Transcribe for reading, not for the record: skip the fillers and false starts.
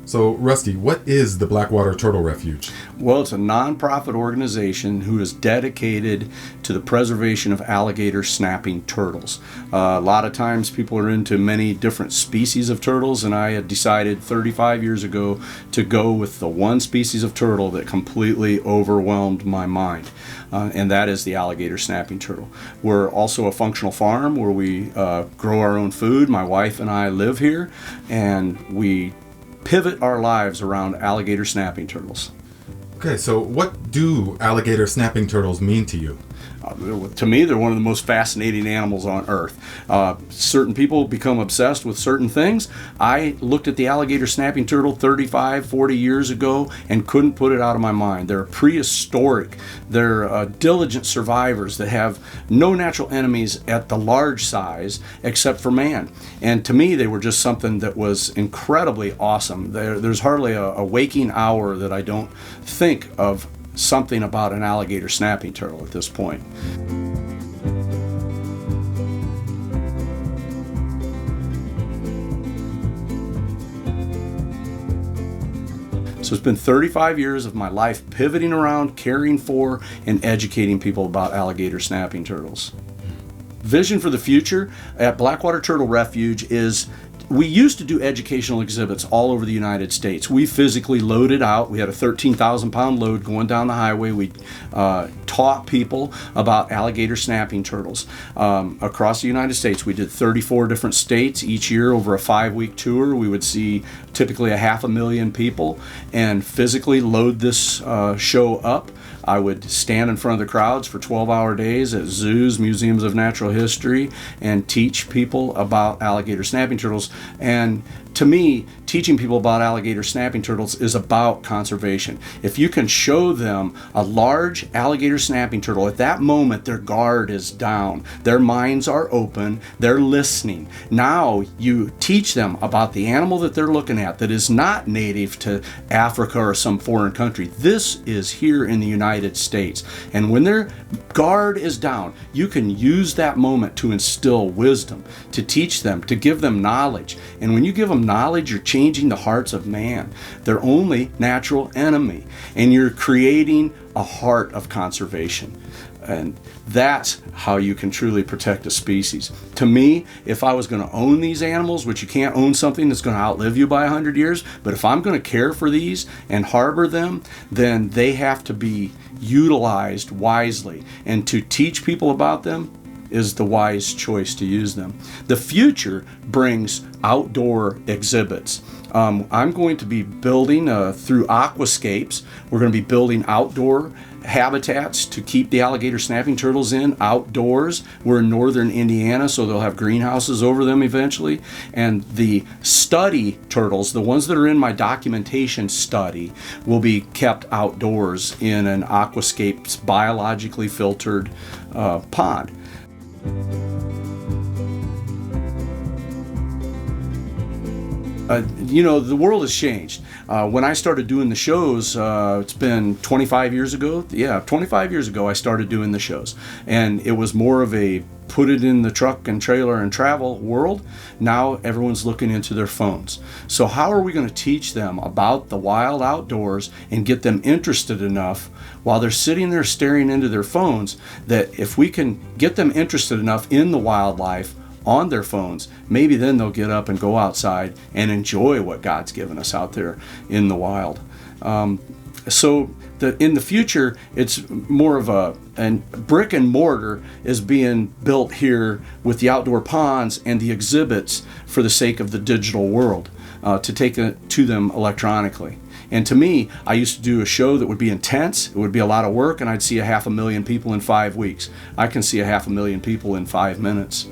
So, Rusty, what is the Blackwater Turtle Refuge? Well, it's a nonprofit organization who is dedicated to the preservation of alligator snapping turtles. A lot of times people are into many different species of turtles, and I had decided 35 years ago to go with the one species of turtle that completely overwhelmed my mind, and that is the alligator snapping turtle. We're also a functional farm where we grow our own food. My wife and I live here, and we pivot our lives around alligator snapping turtles. Okay, so what do alligator snapping turtles mean to you? To me, they're one of the most fascinating animals on Earth. Certain people become obsessed with certain things. I looked at the alligator snapping turtle 35, 40 years ago and couldn't put it out of my mind. They're prehistoric. They're diligent survivors that have no natural enemies at the large size except for man. And to me, they were just something that was incredibly awesome. There's hardly a waking hour that I don't think of something about an alligator snapping turtle at this point. So it's been 35 years of my life pivoting around, caring for, and educating people about alligator snapping turtles. Vision for the future at Blackwater Turtle Refuge is we used to do educational exhibits all over the United States. We physically loaded out. We had a 13,000-pound load going down the highway. We taught people about alligator snapping turtles across the United States. We did 34 different states each year over a 5-week tour. We would see typically 500,000 people and physically load this show up. I would stand in front of the crowds for 12-hour days at zoos, museums of natural history, and teach people about alligator snapping turtles. And to me, teaching people about alligator snapping turtles is about conservation. If you can show them a large alligator snapping turtle, at that moment their guard is down, their minds are open, they're listening. Now you teach them about the animal that they're looking at that is not native to Africa or some foreign country. This is here in the United States. And when their guard is down, you can use that moment to instill wisdom, to teach them, to give them knowledge. And when you give them knowledge, you're changing the hearts of man, their only natural enemy, and you're creating a heart of conservation. And that's how you can truly protect a species. To me, if I was going to own these animals, which you can't own something that's going to outlive you by 100 years, but if I'm going to care for these and harbor them, then they have to be utilized wisely. And to teach people about them is the wise choice to use them. The future brings outdoor exhibits. I'm going to be building through aquascapes. We're going to be building outdoor habitats to keep the alligator snapping turtles in outdoors. We're in northern Indiana, so they'll have greenhouses over them eventually. And the study turtles, the ones that are in my documentation study, will be kept outdoors in an aquascapes biologically filtered pond. The world has changed. When I started doing the shows, it's been 25 years ago. Yeah, 25 years ago I started doing the shows. And it was more of a put it in the truck and trailer and travel world. Now everyone's looking into their phones. So how are we going to teach them about the wild outdoors and get them interested enough while they're sitting there staring into their phones, that if we can get them interested enough in the wildlife on their phones, maybe then they'll get up and go outside and enjoy what God's given us out there in the wild. In the future, it's more of a brick and mortar is being built here with the outdoor ponds and the exhibits for the sake of the digital world, to take it to them electronically. And to me, I used to do a show that would be intense, it would be a lot of work, and I'd see 500,000 people in 5 weeks. I can see 500,000 people in 5 minutes.